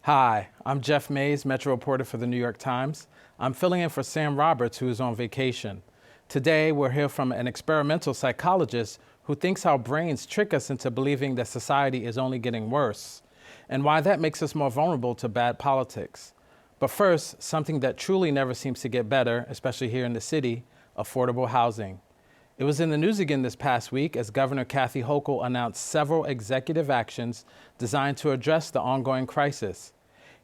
Hi, I'm Jeff Mays, Metro reporter for the New York Times. I'm filling in for Sam Roberts, who is on vacation. Today, we'll hear from an experimental psychologist who thinks our brains trick us into believing that society is only getting worse, and why that makes us more vulnerable to bad politics. But first, something that truly never seems to get better, especially here in the city: affordable housing. It was in the news again this past week as Governor Kathy Hochul announced several executive actions designed to address the ongoing crisis.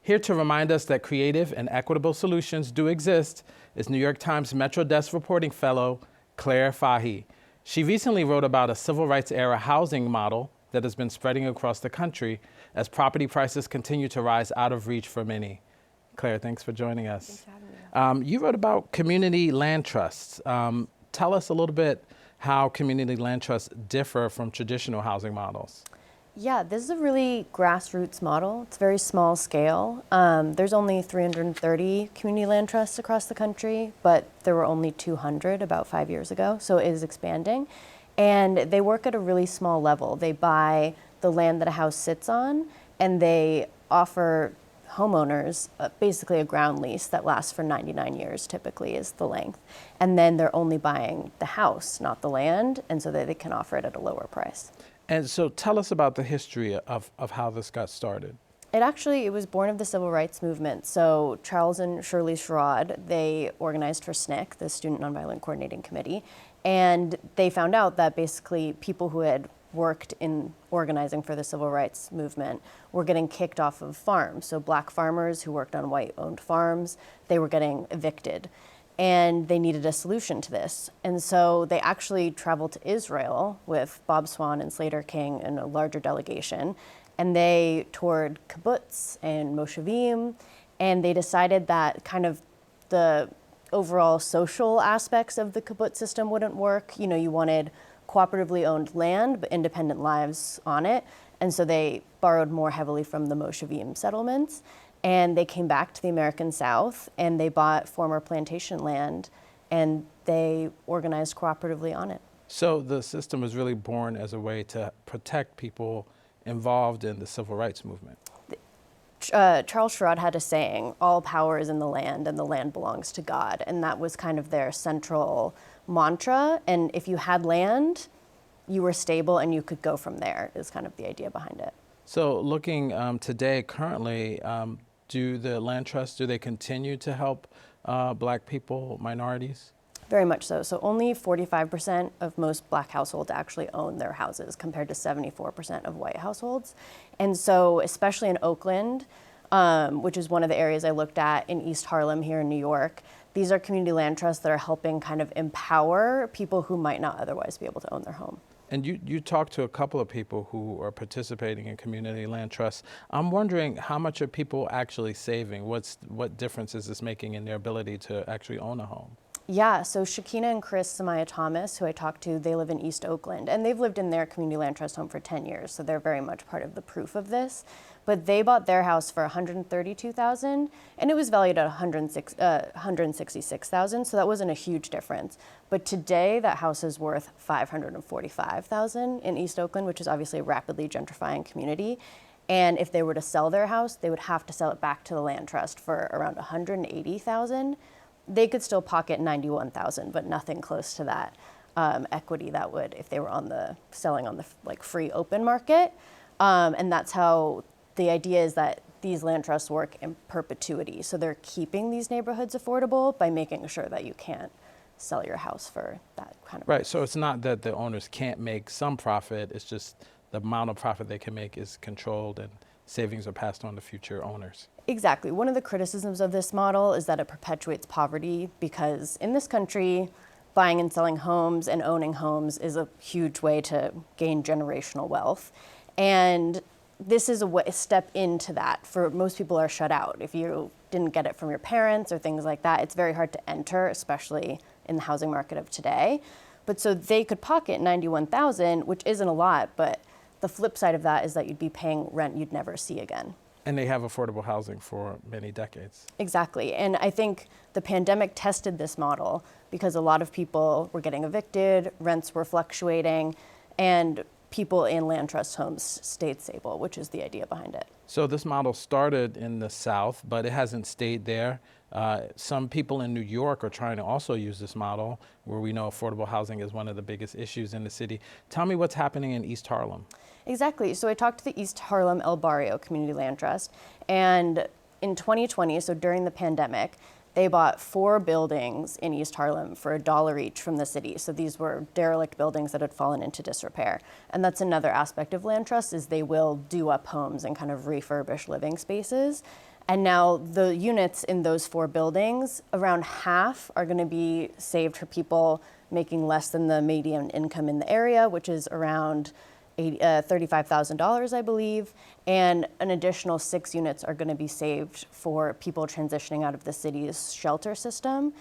Here to remind us that creative and equitable solutions do exist is New York Times Metro Desk reporting fellow Claire Fahy. She recently wrote about a civil rights era housing model that has been spreading across the country as property prices continue to rise out of reach for many. Claire, thanks for joining us. Thanks for having me. You wrote about community land trusts. Tell us a little bit how community land trusts differ from traditional housing models. Yeah, this is a really grassroots model. It's very small scale. There's only 330 community land trusts across the country, but there were only 200 about 5 years ago, so it is expanding. And they work at a really small level. They buy the land that a house sits on, and they offer homeowners basically a ground lease that lasts for 99 years, typically is the length. And then they're only buying the house, not the land, and so that they can offer it at a lower price. And so tell us about the history of how this got started. It was born of the civil rights movement. So Charles and Shirley Sherrod, they organized for SNCC, the Student Nonviolent Coordinating Committee, and they found out that basically people who had worked in organizing for the civil rights movement were getting kicked off of farms. So black farmers who worked on white-owned farms, they were getting evicted. And they needed a solution to this. And so they actually traveled to Israel with Bob Swan and Slater King and a larger delegation. And they toured kibbutz and moshavim. And they decided that kind of the overall social aspects of the kibbutz system wouldn't work. You know, you wanted cooperatively owned land, but independent lives on it. And so they borrowed more heavily from the moshavim settlements. And they came back to the American South and they bought former plantation land and they organized cooperatively on it. So the system was really born as a way to protect people involved in the civil rights movement. Charles Sherrod had a saying, all power is in the land and the land belongs to God. And that was kind of their central mantra. And if you had land, you were stable and you could go from there, is kind of the idea behind it. So looking today, currently, do the land trusts, do they continue to help Black people, minorities? Very much so. So only 45% of most Black households actually own their houses compared to 74% of white households. And so especially in Oakland, which is one of the areas I looked at in East Harlem here in New York, these are community land trusts that are helping kind of empower people who might not otherwise be able to own their home. And you talked to a couple of people who are participating in community land trusts. I'm wondering, how much are people actually saving? What difference is this making in their ability to actually own a home? Yeah, so Shakina and Chris Samaya Thomas, who I talked to, they live in East Oakland, and they've lived in their community land trust home for 10 years, so they're very much part of the proof of this. But they bought their house for $132,000, and it was valued at $166,000, so that wasn't a huge difference. But today, that house is worth $545,000 in East Oakland, which is obviously a rapidly gentrifying community. And if they were to sell their house, they would have to sell it back to the land trust for around $180,000. They could still pocket $91,000, but nothing close to that equity that would if they were selling on the free open market. And that's how the idea is that these land trusts work in perpetuity. So they're keeping these neighborhoods affordable by making sure that you can't sell your house for that kind of Right, price. so it's not that the owners can't make some profit, it's just the amount of profit they can make is controlled and savings are passed on to future owners. Exactly. One of the criticisms of this model is that it perpetuates poverty because in this country, buying and selling homes and owning homes is a huge way to gain generational wealth. And this is a step into that. For most people are shut out. If you didn't get it from your parents or things like that, it's very hard to enter, especially in the housing market of today. But so they could pocket $91,000, which isn't a lot, but the flip side of that is that you'd be paying rent you'd never see again. And they have affordable housing for many decades. Exactly. And I think the pandemic tested this model because a lot of people were getting evicted, rents were fluctuating, and people in land trust homes stayed stable, which is the idea behind it. So this model started in the South, but it hasn't stayed there. Some people in New York are trying to also use this model, where we know affordable housing is one of the biggest issues in the city. Tell me what's happening in East Harlem. Exactly. So I talked to the East Harlem El Barrio Community Land Trust, and in 2020, so during the pandemic, they bought 4 buildings in East Harlem for $1 each from the city. So these were derelict buildings that had fallen into disrepair. And that's another aspect of land trust, is they will do up homes and kind of refurbish living spaces. And now the units in those 4 buildings, around half are going to be saved for people making less than the median income in the area, which is around $35,000, I believe, and an additional 6 units are going to be saved for people transitioning out of the city's shelter system.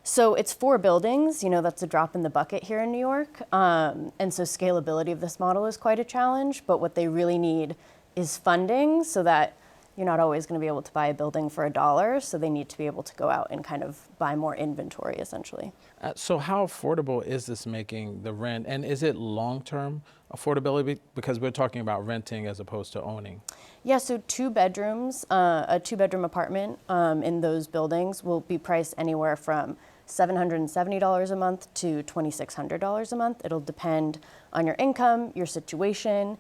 So it's 4 buildings, that's a drop in the bucket here in New York. And so scalability of this model is quite a challenge, but what they really need is funding, so that you're not always going to be able to buy a building for $1, so they need to be able to go out and kind of buy more inventory, essentially. So how affordable is this making the rent, and is it long-term affordability? Because we're talking about renting as opposed to owning. Yeah, so 2 bedrooms, a 2-bedroom apartment in those buildings will be priced anywhere from $770 a month to $2,600 a month. It'll depend on your income, your situation.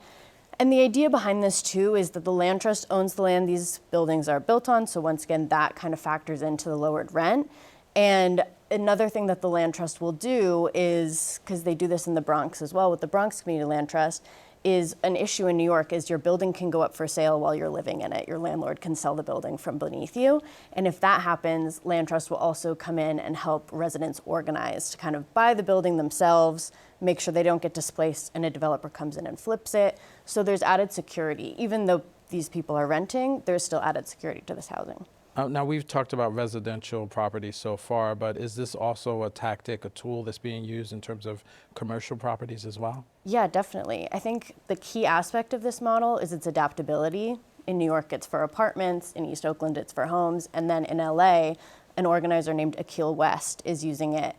And the idea behind this too is that the land trust owns the land these buildings are built on. So once again, that kind of factors into the lowered rent. And another thing that the land trust will do is, because they do this in the Bronx as well with the Bronx Community Land Trust, is an issue in New York is your building can go up for sale while you're living in it. Your landlord can sell the building from beneath you. And if that happens, land trust will also come in and help residents organize to kind of buy the building themselves, make sure they don't get displaced and a developer comes in and flips it. So there's added security. Even though these people are renting, there's still added security to this housing. Now, we've talked about residential properties so far, but is this also a tactic, a tool that's being used in terms of commercial properties as well? Yeah, definitely. I think the key aspect of this model is its adaptability. In New York, it's for apartments. In East Oakland, it's for homes. And then in LA, an organizer named Akil West is using it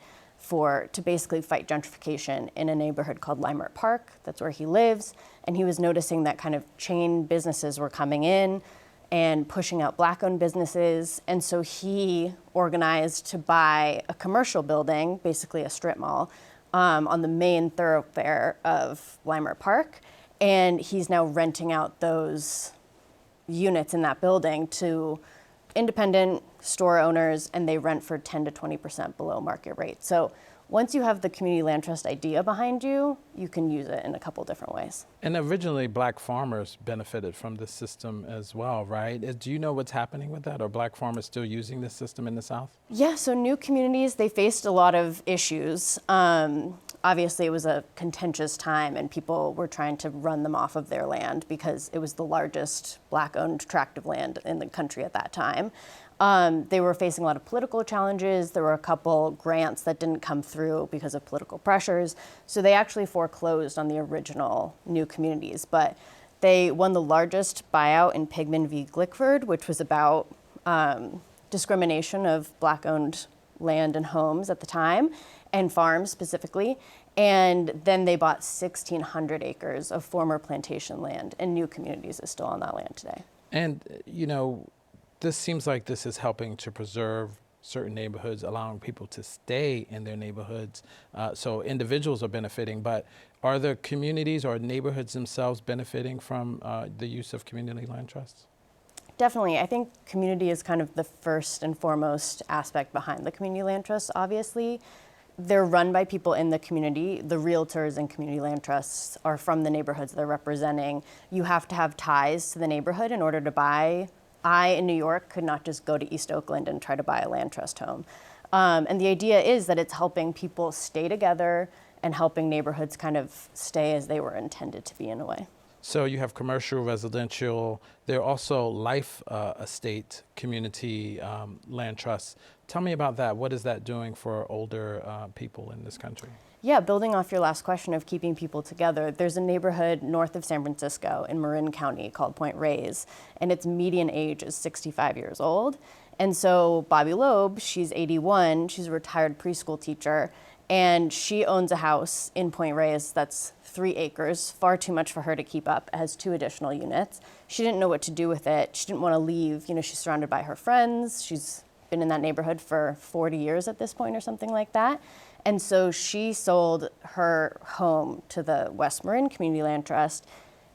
to basically fight gentrification in a neighborhood called Leimert Park. That's where he lives. And he was noticing that kind of chain businesses were coming in and pushing out Black-owned businesses. And so he organized to buy a commercial building, basically a strip mall, on the main thoroughfare of Leimert Park. And he's now renting out those units in that building to independent store owners, and they rent for 10 to 20% below market rate. So once you have the community land trust idea behind you, you can use it in a couple different ways. And originally, Black farmers benefited from this system as well, right? Do you know what's happening with that? Are Black farmers still using this system in the South? Yeah, so new communities, they faced a lot of issues. Obviously, it was a contentious time, and people were trying to run them off of their land because it was the largest Black-owned tract of land in the country at that time. They were facing a lot of political challenges. There were a couple grants that didn't come through because of political pressures. So they actually foreclosed on the original new communities. But they won the largest buyout in Pigman v. Glickford, which was about discrimination of Black-owned land and homes at the time, and farms specifically. And then they bought 1,600 acres of former plantation land, and new communities is still on that land today. And, this seems like this is helping to preserve certain neighborhoods, allowing people to stay in their neighborhoods. So individuals are benefiting, but are the communities or neighborhoods themselves benefiting from the use of community land trusts? Definitely. I think community is kind of the first and foremost aspect behind the community land trusts, obviously. They're run by people in the community. The realtors and community land trusts are from the neighborhoods they're representing. You have to have ties to the neighborhood in order to buy. I, in New York, could not just go to East Oakland and try to buy a land trust home. And the idea is that it's helping people stay together and helping neighborhoods kind of stay as they were intended to be in a way. So you have commercial, residential. There are also life estate community land trusts. Tell me about that. What is that doing for older people in this country? Yeah, building off your last question of keeping people together, there's a neighborhood north of San Francisco in Marin County called Point Reyes, and its median age is 65 years old. And so Bobby Loeb, she's 81, she's a retired preschool teacher, And she owns a house in Point Reyes that's 3 acres, far too much for her to keep up. It has 2 additional units. She didn't know what to do with it. She didn't want to leave. You know, she's surrounded by her friends. She's been in that neighborhood for 40 years at this point or something like that. And so she sold her home to the West Marin Community Land Trust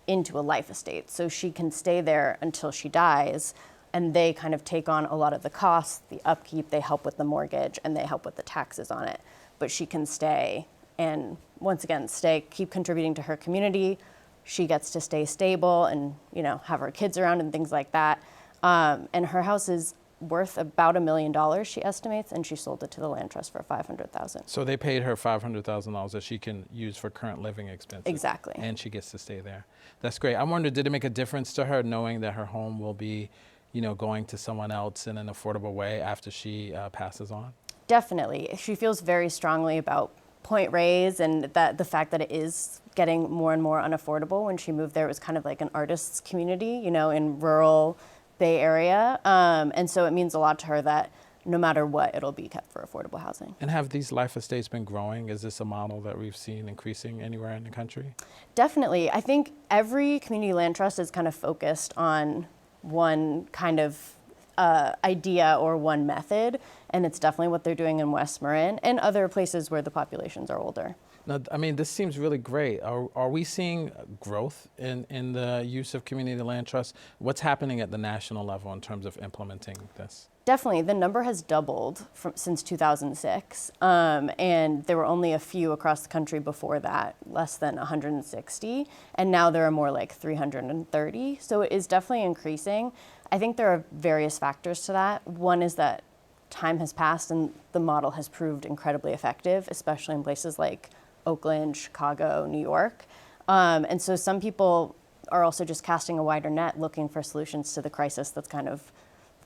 into a life estate. So she can stay there until she dies, and they kind of take on a lot of the costs, the upkeep, they help with the mortgage, and they help with the taxes on it. But she can stay and, once again, keep contributing to her community. She gets to stay stable and, you know, have her kids around and things like that. And her house is worth about $1 million, she estimates, and she sold it to the land trust for $500,000. So they paid her $500,000 that she can use for current living expenses. Exactly. And she gets to stay there. That's great. I wonder, did it make a difference to her knowing that her home will be, you know, going to someone else in an affordable way after she passes on? Definitely. She feels very strongly about Point Reyes and that the fact that it is getting more and more unaffordable. When she moved there, it was kind of like an artist's community, you know, in rural Bay Area. And so it means a lot to her that no matter what, it'll be kept for affordable housing. And have these life estates been growing? Is this a model that we've seen increasing anywhere in the country? Definitely. I think every community land trust is kind of focused on one kind of idea or one method, and it's definitely what they're doing in West Marin and other places where the populations are older. Now, I mean, this seems really great. Are we seeing growth in the use of community land trusts? What's happening at the national level in terms of implementing this? Definitely. The number has doubled since 2006, and there were only a few across the country before that, less than 160, and now there are more like 330. So it is definitely increasing. I think there are various factors to that. One is that time has passed and the model has proved incredibly effective, especially in places like Oakland, Chicago, New York. And so some people are also just casting a wider net looking for solutions to the crisis that's kind of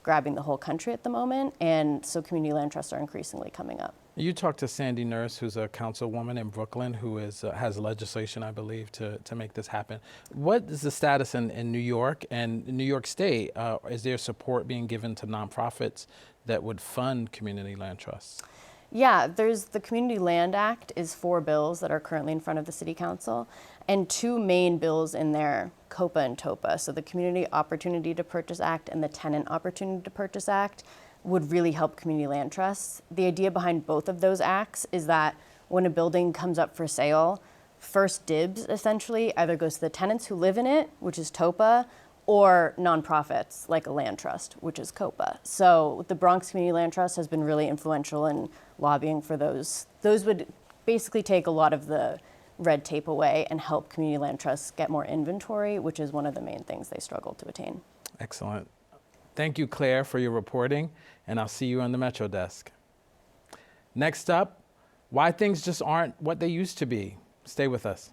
grabbing the whole country at the moment. And so community land trusts are increasingly coming up. You talked to Sandy Nurse, who's a councilwoman in Brooklyn, who has legislation, I believe, to make this happen. What is the status in New York and New York State? Is there support being given to nonprofits that would fund community land trusts? Yeah, there's the Community Land Act is 4 bills that are currently in front of the City Council, and 2 main bills in there, COPA and TOPA. So the Community Opportunity to Purchase Act and the Tenant Opportunity to Purchase Act would really help community land trusts. The idea behind both of those acts is that when a building comes up for sale, first dibs essentially either goes to the tenants who live in it, which is TOPA, or nonprofits like a land trust, which is COPA. So the Bronx Community Land Trust has been really influential in lobbying for those. Those would basically take a lot of the red tape away and help community land trusts get more inventory, which is one of the main things they struggle to attain. Excellent. Thank you, Claire, for your reporting, and I'll see you on the Metro desk. Next up, why things just aren't what they used to be. Stay with us.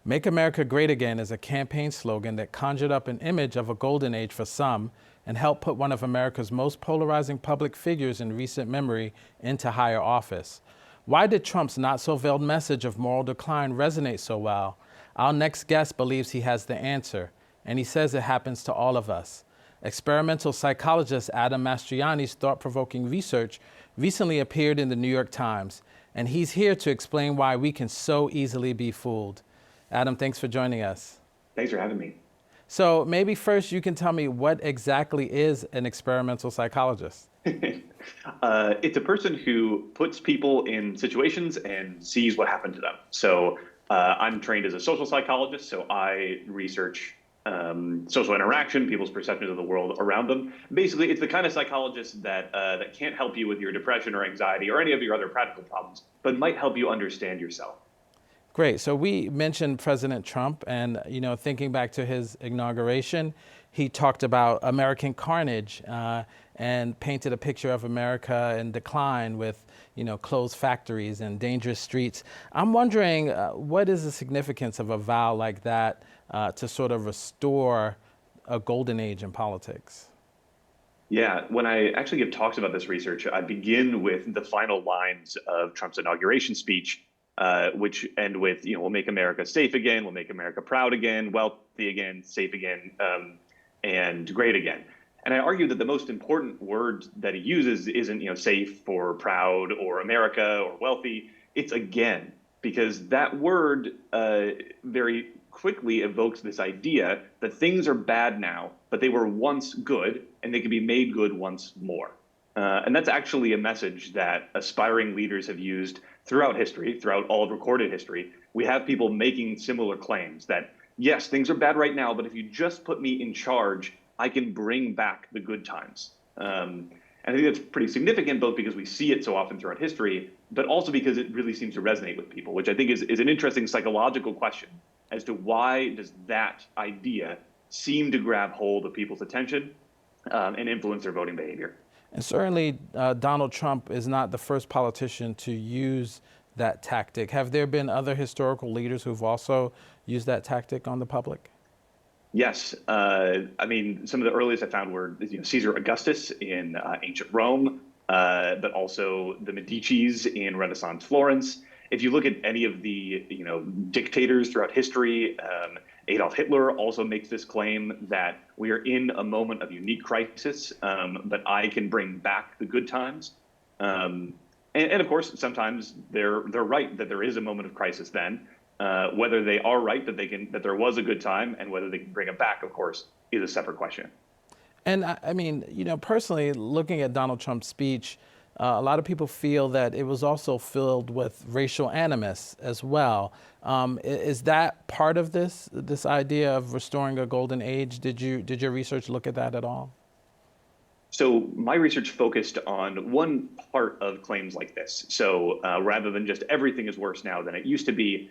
Make America Great Again is a campaign slogan that conjured up an image of a golden age for some and helped put one of America's most polarizing public figures in recent memory into higher office. Why did Trump's not-so-veiled message of moral decline resonate so well? Our next guest believes he has the answer, and he says it happens to all of us. Experimental psychologist Adam Mastroianni's thought-provoking research recently appeared in the New York Times, and he's here to explain why we can so easily be fooled. Adam, thanks for joining us. Thanks for having me. So maybe first you can tell me what exactly is an experimental psychologist? It's a person who puts people in situations and sees what happened to them. So I'm trained as a social psychologist, so I research social interaction, people's perceptions of the world around them. Basically, it's the kind of psychologist that can't help you with your depression or anxiety or any of your other practical problems, but might help you understand yourself. Great. So we mentioned President Trump, and thinking back to his inauguration, he talked about American carnage and painted a picture of America in decline with closed factories and dangerous streets. I'm wondering what is the significance of a vow like that to sort of restore a golden age in politics? Yeah, when I actually give talks about this research, I begin with the final lines of Trump's inauguration speech, which end with, we'll make America safe again, we'll make America proud again, wealthy again, safe again, and great again. And I argue that the most important word that he uses isn't, safe or proud or America or wealthy. It's again, because that word very quickly evokes this idea that things are bad now, but they were once good and they can be made good once more. And that's actually a message that aspiring leaders have used throughout history, throughout all of recorded history. We have people making similar claims that, yes, things are bad right now, but if you just put me in charge, I can bring back the good times. And I think that's pretty significant, both because we see it so often throughout history, but also because it really seems to resonate with people, which I think is an interesting psychological question as to why does that idea seem to grab hold of people's attention and influence their voting behavior. And certainly, Donald Trump is not the first politician to use that tactic. Have there been other historical leaders who've also used that tactic on the public? Yes. I mean, some of the earliest I found were Caesar Augustus in ancient Rome, but also the Medicis in Renaissance Florence. If you look at any of the dictators throughout history, Adolf Hitler also makes this claim that we are in a moment of unique crisis, but I can bring back the good times. And of course, sometimes they're right that there is a moment of crisis then. Whether they are right that there was a good time and whether they can bring it back, of course, is a separate question. And I mean, personally, looking at Donald Trump's speech, a lot of people feel that it was also filled with racial animus as well. Is that part of this idea of restoring a golden age? Did your research look at that at all? So my research focused on one part of claims like this. So rather than just everything is worse now than it used to be,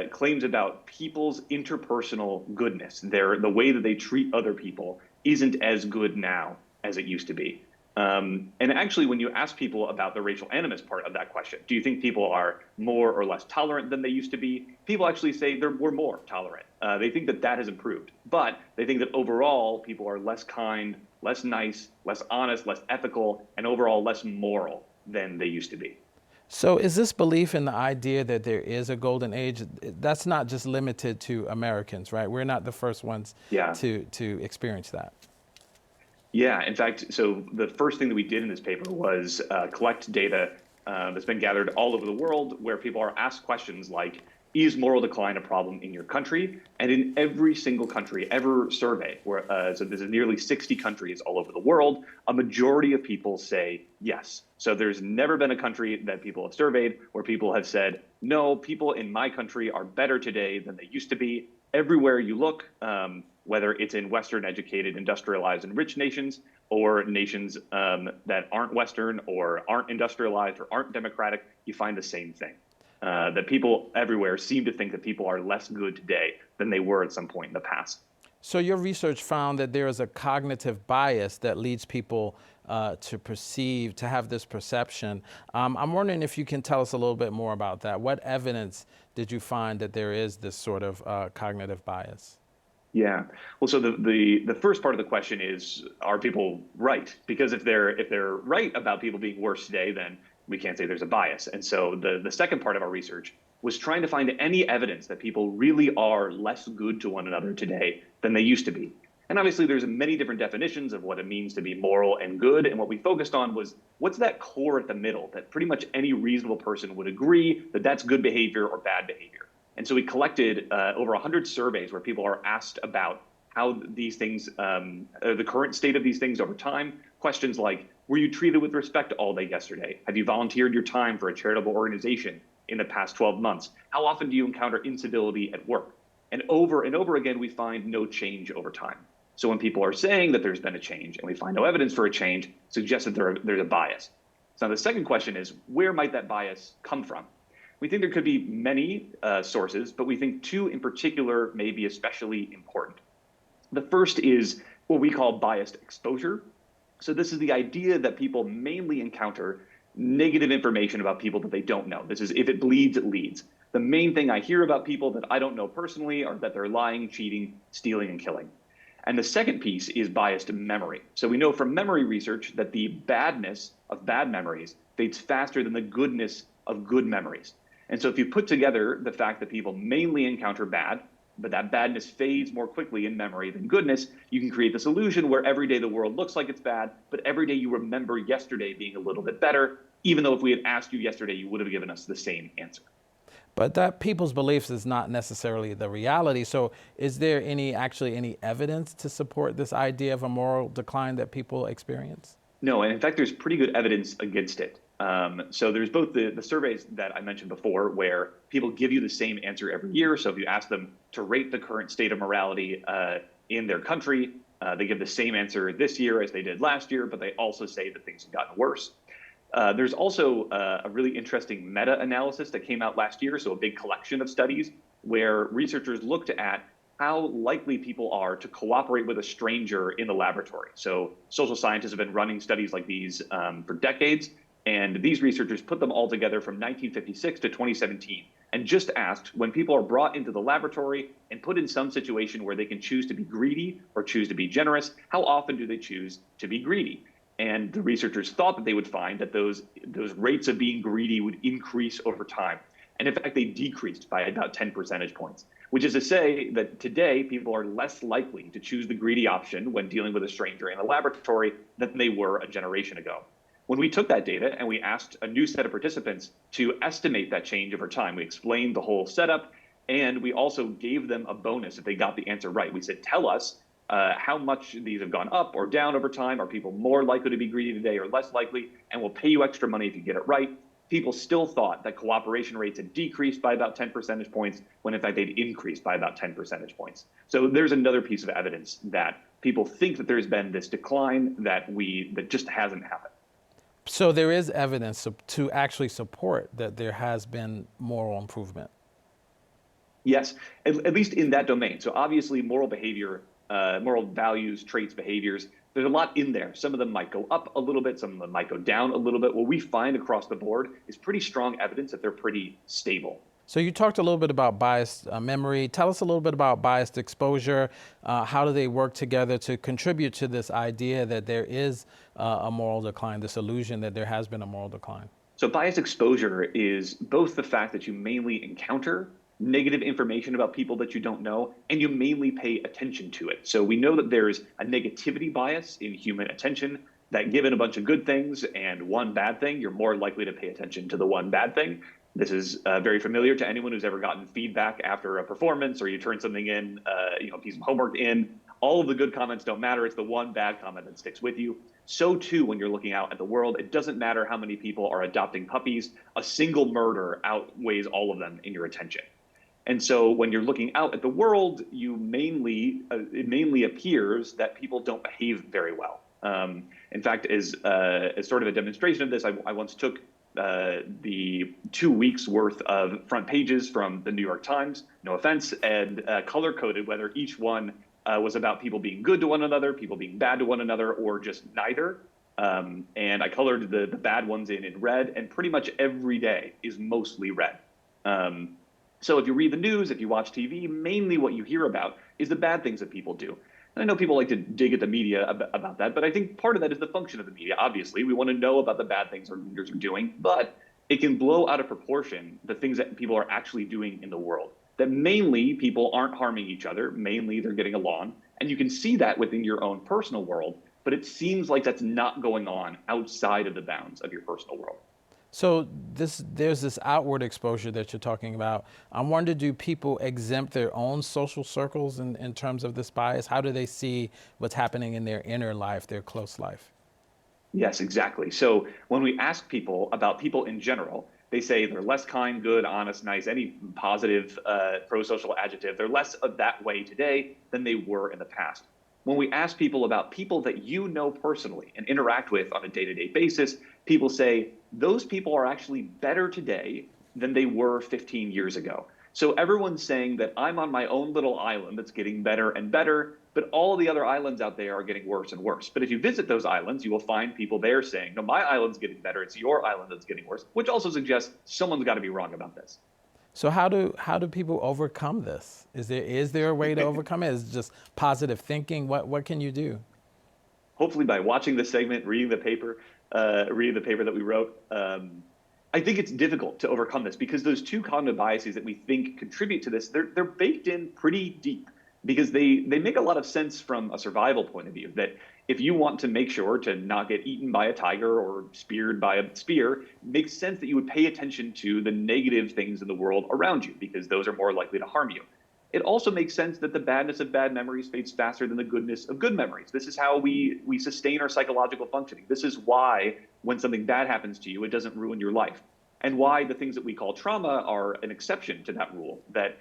claims about people's interpersonal goodness, the way that they treat other people isn't as good now as it used to be. And actually, when you ask people about the racial animus part of that question, do you think people are more or less tolerant than they used to be? People actually say we're more tolerant. They think that has improved, but they think that overall people are less kind, less nice, less honest, less ethical, and overall less moral than they used to be. So is this belief in the idea that there is a golden age, that's not just limited to Americans, right? We're not the first ones to experience that. Yeah, in fact, so the first thing that we did in this paper was collect data that's been gathered all over the world where people are asked questions like, is moral decline a problem in your country? And in every single country ever surveyed, so this is nearly 60 countries all over the world, a majority of people say yes. So there's never been a country that people have surveyed where people have said, no, people in my country are better today than they used to be. Everywhere you look, whether it's in Western educated, industrialized, and rich nations, or nations that aren't Western or aren't industrialized or aren't democratic, you find the same thing. That people everywhere seem to think that people are less good today than they were at some point in the past. So your research found that there is a cognitive bias that leads people to have this perception. I'm wondering if you can tell us a little bit more about that. What evidence did you find that there is this sort of cognitive bias? Yeah. Well, so the first part of the question is, are people right? Because if they're right about people being worse today, then we can't say there's a bias. And so the second part of our research was trying to find any evidence that people really are less good to one another today than they used to be. And obviously there's many different definitions of what it means to be moral and good. And what we focused on was what's that core at the middle that pretty much any reasonable person would agree that that's good behavior or bad behavior. And so we collected over 100 surveys where people are asked about how these things, the current state of these things over time. Questions like, were you treated with respect all day yesterday? Have you volunteered your time for a charitable organization in the past 12 months? How often do you encounter incivility at work? And over again, we find no change over time. So when people are saying that there's been a change and we find no evidence for a change, suggests that there's a bias. So now the second question is, where might that bias come from? We think there could be many sources, but we think two in particular may be especially important. The first is what we call biased exposure. So this is the idea that people mainly encounter negative information about people that they don't know. This is if it bleeds, it leads. The main thing I hear about people that I don't know personally are that they're lying, cheating, stealing, and killing. And the second piece is biased memory. So we know from memory research that the badness of bad memories fades faster than the goodness of good memories. And so if you put together the fact that people mainly encounter bad, but that badness fades more quickly in memory than goodness. You can create this illusion where every day the world looks like it's bad, but every day you remember yesterday being a little bit better, even though if we had asked you yesterday, you would have given us the same answer. But that people's beliefs is not necessarily the reality. So is there actually any evidence to support this idea of a moral decline that people experience? No, and in fact, there's pretty good evidence against it. So there's both the surveys that I mentioned before, where people give you the same answer every year. So if you ask them to rate the current state of morality in their country, they give the same answer this year as they did last year, but they also say that things have gotten worse. There's also a really interesting meta-analysis that came out last year, so a big collection of studies where researchers looked at how likely people are to cooperate with a stranger in the laboratory. So social scientists have been running studies like these for decades, and these researchers put them all together from 1956 to 2017 and just asked, when people are brought into the laboratory and put in some situation where they can choose to be greedy or choose to be generous, how often do they choose to be greedy? And the researchers thought that they would find that those rates of being greedy would increase over time. And in fact, they decreased by about 10 percentage points, which is to say that today people are less likely to choose the greedy option when dealing with a stranger in a laboratory than they were a generation ago. When we took that data and we asked a new set of participants to estimate that change over time, we explained the whole setup, and we also gave them a bonus if they got the answer right. We said, tell us how much these have gone up or down over time. Are people more likely to be greedy today or less likely? And we'll pay you extra money if you get it right. People still thought that cooperation rates had decreased by about 10 percentage points, when in fact they'd increased by about 10 percentage points. So there's another piece of evidence that people think that there's been this decline that just hasn't happened. So there is evidence to actually support that there has been moral improvement. Yes, at least in that domain. So obviously moral behavior, moral values, traits, behaviors, there's a lot in there. Some of them might go up a little bit, some of them might go down a little bit. What we find across the board is pretty strong evidence that they're pretty stable. So you talked a little bit about biased memory. Tell us a little bit about biased exposure. How do they work together to contribute to this idea that there is a moral decline, this illusion that there has been a moral decline? So biased exposure is both the fact that you mainly encounter negative information about people that you don't know, and you mainly pay attention to it. So we know that there's a negativity bias in human attention, that given a bunch of good things and one bad thing, you're more likely to pay attention to the one bad thing. This is very familiar to anyone who's ever gotten feedback after a performance, or you turn something in, a piece of homework in. All of the good comments don't matter. It's the one bad comment that sticks with you. So too, when you're looking out at the world, it doesn't matter how many people are adopting puppies. A single murder outweighs all of them in your attention. And so when you're looking out at the world, it mainly appears that people don't behave very well. In fact, as sort of a demonstration of this, I once took the 2 weeks worth of front pages from the New York Times, no offense, and color-coded whether each one was about people being good to one another, people being bad to one another, or just neither. And I colored the bad ones in red, and pretty much every day is mostly red. So if you read the news, if you watch TV, mainly what you hear about is the bad things that people do. And I know people like to dig at the media about that, but I think part of that is the function of the media. Obviously, we want to know about the bad things our leaders are doing, but it can blow out of proportion the things that people are actually doing in the world. That mainly people aren't harming each other, mainly they're getting along, and you can see that within your own personal world, but it seems like that's not going on outside of the bounds of your personal world. So there's this outward exposure that you're talking about. I wonder, do people exempt their own social circles in terms of this bias? How do they see what's happening in their inner life, their close life? Yes, exactly. So when we ask people about people in general, they say they're less kind, good, honest, nice, any positive pro-social adjective. They're less of that way today than they were in the past. When we ask people about people that you know personally and interact with on a day-to-day basis, people say those people are actually better today than they were 15 years ago. So everyone's saying that I'm on my own little island that's getting better and better, but all of the other islands out there are getting worse and worse. But if you visit those islands, you will find people there saying, no, my island's getting better, it's your island that's getting worse, which also suggests someone's got to be wrong about this. So how do people overcome this? Is there a way to overcome it? Is it just positive thinking? What can you do? Hopefully by watching this segment, reading the paper that we wrote. I think it's difficult to overcome this because those two cognitive biases that we think contribute to this, they're baked in pretty deep because they make a lot of sense from a survival point of view. That if you want to make sure to not get eaten by a tiger or speared by a spear, it makes sense that you would pay attention to the negative things in the world around you because those are more likely to harm you. It also makes sense that the badness of bad memories fades faster than the goodness of good memories. This is how we sustain our psychological functioning. This is why when something bad happens to you, it doesn't ruin your life. And why the things that we call trauma are an exception to that rule, that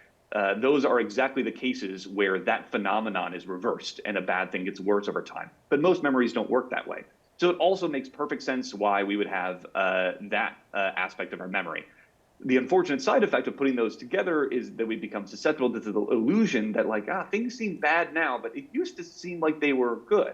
those are exactly the cases where that phenomenon is reversed and a bad thing gets worse over time. But most memories don't work that way. So it also makes perfect sense why we would have that aspect of our memory. The unfortunate side effect of putting those together is that we become susceptible to the illusion that things seem bad now, but it used to seem like they were good.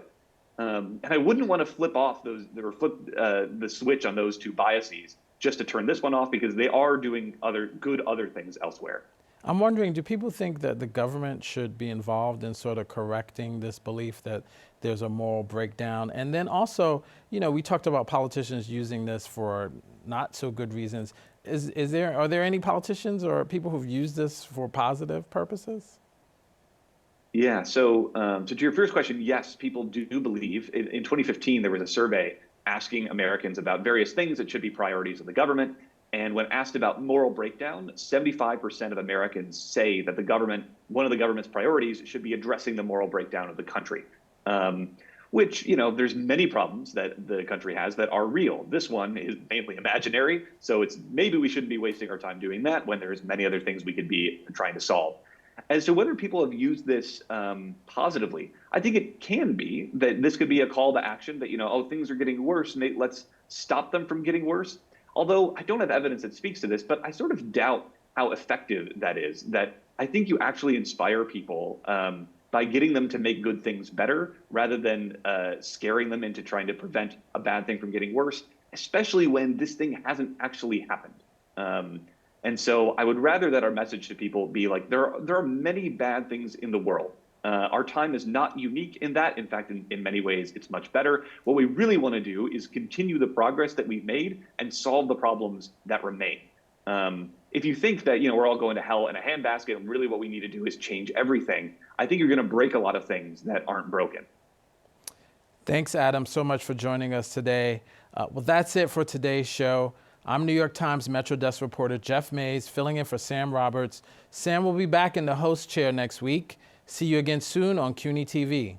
And I wouldn't want to flip off the switch on those two biases just to turn this one off because they are doing other things elsewhere. I'm wondering, do people think that the government should be involved in sort of correcting this belief that there's a moral breakdown? And then also, we talked about politicians using this for not so good reasons. Are there any politicians or people who've used this for positive purposes? Yeah, so to your first question, yes, people do believe. In 2015, there was a survey asking Americans about various things that should be priorities of the government. And when asked about moral breakdown, 75% of Americans say that one of the government's priorities should be addressing the moral breakdown of the country. Which, there's many problems that the country has that are real. This one is mainly imaginary, so maybe we shouldn't be wasting our time doing that when there's many other things we could be trying to solve. As to whether people have used this positively, I think it can be that this could be a call to action that, things are getting worse, let's stop them from getting worse. Although I don't have evidence that speaks to this, but I sort of doubt how effective that is, that I think you actually inspire people by getting them to make good things better rather than scaring them into trying to prevent a bad thing from getting worse, especially when this thing hasn't actually happened. And so I would rather that our message to people be like, there are many bad things in the world. Our time is not unique in that. In fact, in many ways, it's much better. What we really want to do is continue the progress that we've made and solve the problems that remain. If you think that we're all going to hell in a handbasket and really what we need to do is change everything, I think you're going to break a lot of things that aren't broken. Thanks, Adam, so much for joining us today. Well, that's it for today's show. I'm New York Times Metro Desk reporter Jeff Mays, filling in for Sam Roberts. Sam will be back in the host chair next week. See you again soon on CUNY TV.